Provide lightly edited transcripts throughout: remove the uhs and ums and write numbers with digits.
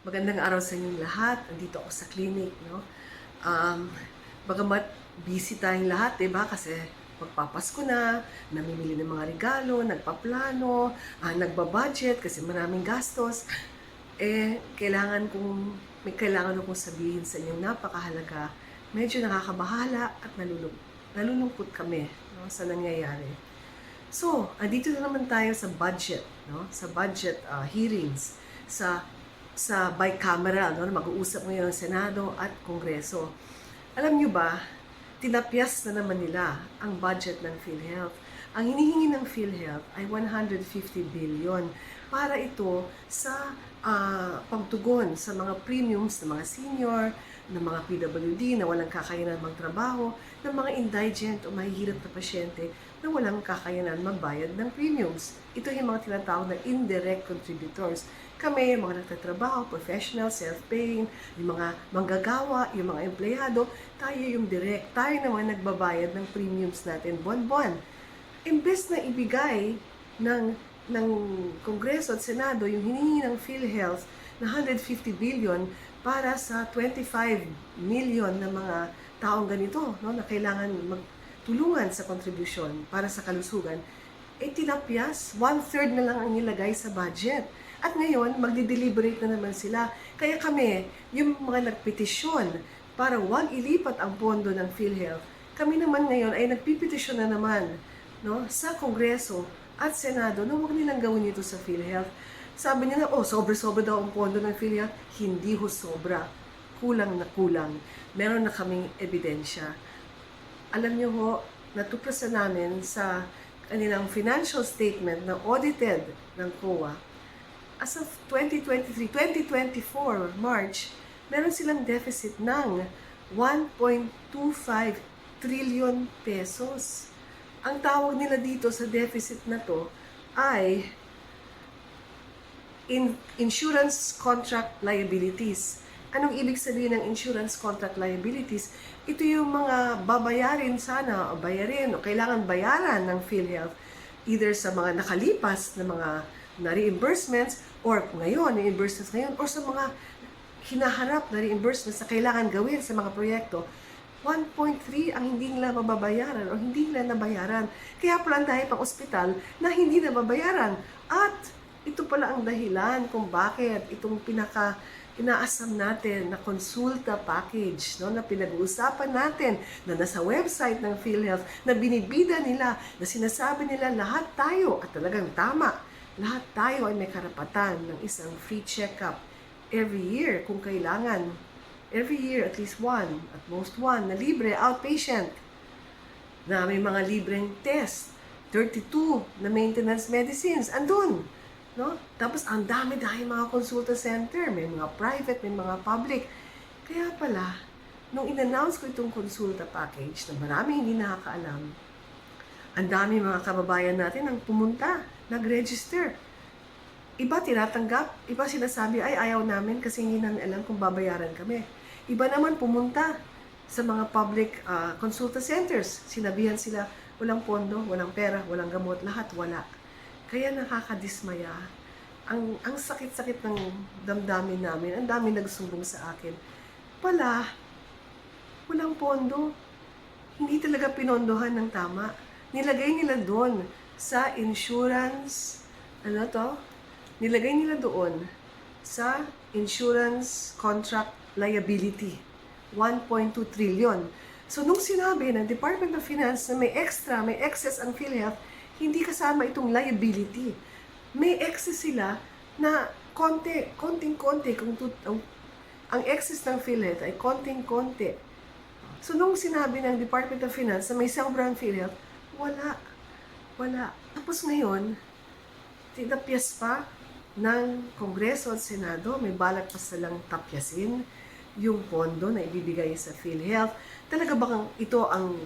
Magandang araw sa inyong lahat. Andito ako sa clinic, no? Um, Bagamat busy tayong lahat, 'di ba? Kasi magpapasko na, namimili ng mga regalo, nagpaplano, nagbabudget kasi maraming gastos. May kailangan akong sabihin sa inyong napakahalaga. Medyo nakakabahala at nalulungkot kami, no, sa nangyayari. So, andito na naman tayo sa budget, no? Sa budget hearings sa bicameral, no? Mag-uusap ngayon ang Senado at Kongreso. Alam nyo ba, tinapyas na naman nila ang budget ng PhilHealth. Ang hinihingi ng PhilHealth ay 150 billion para ito sa pagtugon sa mga premiums ng mga senior, ng mga PWD na walang kakayanan magtrabaho, ng mga indigent o mahihirap na pasyente na walang kakayanan magbayad ng premiums. Ito yung mga tinatawag na indirect contributors. Kami, yung mga nagtatrabaho, professional, self-paying, yung mga manggagawa, yung mga empleyado, tayo yung direct. Tayo naman nagbabayad ng premiums natin buwan-buwan. Imbes na ibigay ng Kongreso at Senado yung hinihingi ng PhilHealth na 150 billion para sa 25 million na mga taong ganito, no, na kailangan magtulungan sa kontribusyon para sa kalusugan, tinapyas, 1/3 na lang ang nilagay sa budget. At ngayon, magdi-deliberate na naman sila. Kaya kami, yung mga nagpetisyon para wag ilipat ang pondo ng PhilHealth, kami naman ngayon ay nagpipetisyon na naman, no, sa Kongreso at Senado na huwag nilang gawin ito sa PhilHealth. Sabi nila, sobra-sobra daw ang pondo ng PhilHealth. Hindi ho sobra. Kulang na kulang. Meron na kaming ebidensya. Alam niyo ho, natuklasan namin sa kanilang financial statement na audited ng COA. As of 2024, March, meron silang deficit ng 1.25 trillion pesos. Ang tawag nila dito sa deficit na to ay insurance contract liabilities. Anong ibig sabihin ng insurance contract liabilities? Ito yung mga babayarin sana, o bayarin, o kailangan bayaran ng PhilHealth either sa mga nakalipas na mga na reimbursements, or ngayon, reimbursements ngayon, or sa mga hinaharap na reimbursements na kailangan gawin sa mga proyekto. 1.3 ang hindi nila mababayaran o hindi nila nabayaran. Kaya pala dahil pang ospital na hindi nababayaran. At ito pala ang dahilan kung bakit itong inaasam natin na konsulta package, no, na pinag-uusapan natin, na nasa website ng PhilHealth, na binibida nila, na sinasabi nila lahat tayo, at talagang tama, lahat tayo ay may karapatan ng isang free check-up every year kung kailangan. Every year, at least one, at most one, na libre, outpatient, na may mga libreng test, 32 na maintenance medicines, andun. No? Tapos ang dami-dami mga consulta center, may mga private, may mga public. Kaya pala, nung in-announce ko itong consulta package na marami hindi nakakaalam, ang dami mga kababayan natin ang pumunta, nag-register. Iba tinatanggap, iba sinasabi, ay ayaw namin kasi hindi namin alam kung babayaran kami. Iba naman pumunta sa mga public consulta centers. Sinabihan sila, walang pondo, walang pera, walang gamot, lahat wala. Kaya nakakadismaya. Ang sakit-sakit ng damdamin namin, ang dami nagsumbong sa akin. Walang pondo. Hindi talaga pinondohan ng tama. Nilagay nila doon sa insurance, nilagay nila doon sa insurance contract liability. 1.2 trillion. So, nung sinabi ng Department of Finance na may excess ang PhilHealth, hindi kasama itong liability. May excess sila na konting-konti. Ang excess ng PhilHealth ay konting-konti. So, nung sinabi ng Department of Finance na may sobrang PhilHealth, wala. Tapos ngayon, tinapyas pa ng Kongreso at Senado, may balak pa silang tapyasin yung pondo na ibibigay sa PhilHealth. Talaga bang ito ang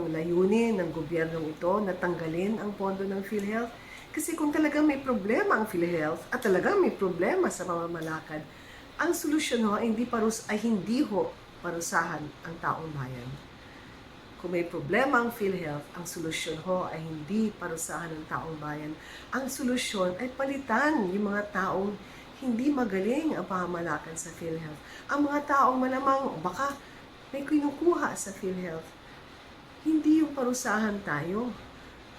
layunin ng gobyernong ito na tanggalin ang pondo ng PhilHealth? Kasi kung talagang may problema ang PhilHealth at talagang may problema sa mamamalakad, ang solusyon ho ay hindi parusahan ang taong bayan. Kung may problema ang PhilHealth, ang solusyon ho ay hindi parusahan ng taong bayan. Ang solusyon ay palitan yung mga taong hindi magaling ang pamamalakan sa PhilHealth. Ang mga taong malamang baka may kinukuha sa PhilHealth, hindi yung parusahan tayo.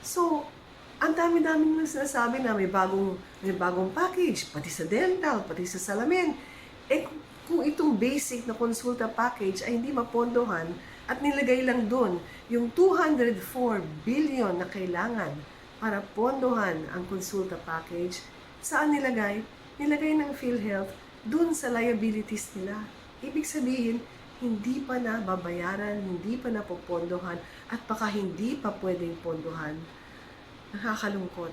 So, ang dami-dami nang sinasabi na may bagong package, pati sa dental, pati sa salamin. Eh, kung itong basic na konsulta package ay hindi mapondohan at nilagay lang doon yung 204 billion na kailangan para pondohan ang konsulta package, saan nilagay? Nilagay ng PhilHealth doon sa liabilities nila. Ibig sabihin, hindi pa na babayaran, hindi pa na popondohan, at baka hindi pa pwedeng pondohan. Nakakalungkot.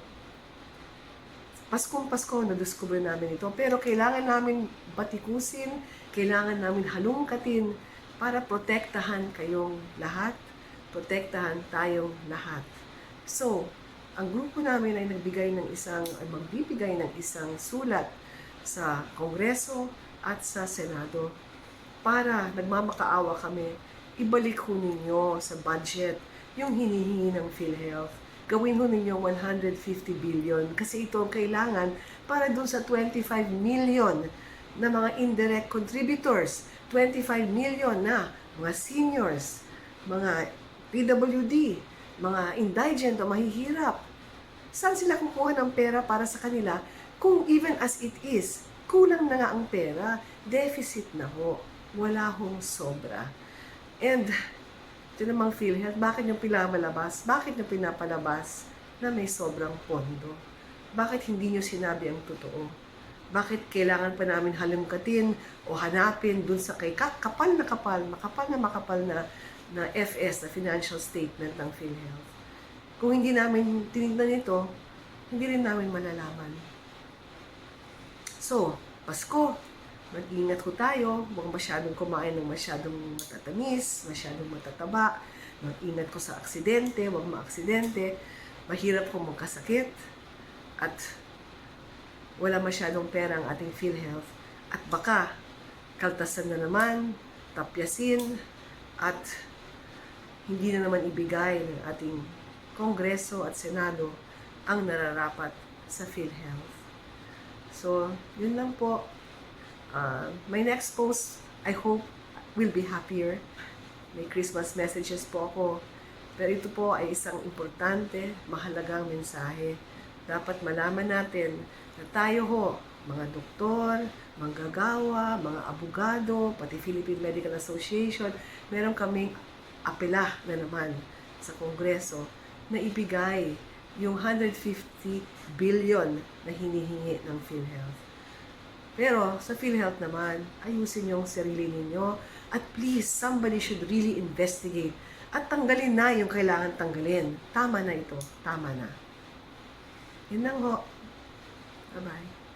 Paskong Pasko, na-discover namin ito. Pero kailangan namin batikusin, kailangan namin halungkatin para protektahan kayong lahat, protektahan tayong lahat. So, ang grupo namin ay magbibigay ng isang sulat sa Kongreso at sa Senado para nagmamakaawa kami, ibalik ho ninyo sa budget yung hinihingi ng PhilHealth. Gawin ho ninyo 150 billion kasi ito ang kailangan para dun sa 25 million na mga indirect contributors, 25 million na mga seniors, mga PWD, mga indigent o mahihirap. Saan sila kukuha ng pera para sa kanila kung even as it is, kulang na nga ang pera, deficit na ho, wala hong sobra. And ito namang PhilHealth, bakit yung pinamalabas? Bakit yung pinapalabas na may sobrang pondo? Bakit hindi nyo sinabi ang totoo? Bakit kailangan pa namin halungkatin o hanapin dun sa kay makapal na FS, na financial statement ng PhilHealth? Kung hindi namin tinignan ito, hindi rin namin malalaman. So, Pasko, mag-ingat ko tayo, huwag masyadong kumain ng masyadong matatamis, masyadong matataba, mag-ingat ko sa aksidente, huwag maaksidente, mahirap kung magkasakit, at wala masyadong pera ang ating PhilHealth, at baka kaltasan na naman, tapyasin, at hindi na naman ibigay ng ating Kongreso at Senado ang nararapat sa PhilHealth. So, yun lang po. My next post, I hope, will be happier. May Christmas messages po ako. Pero ito po ay isang importante, mahalagang mensahe. Dapat malaman natin na tayo ho, mga doktor, manggagawa, mga abogado, pati Philippine Medical Association, meron kaming apela na naman sa Kongreso na ibigay yung 150 billion na hinihingi ng PhilHealth. Pero sa PhilHealth naman, ayusin yung sarili ninyo at please, somebody should really investigate at tanggalin na yung kailangan tanggalin. Tama na ito. Tama na. Yun lang ho. Bye-bye.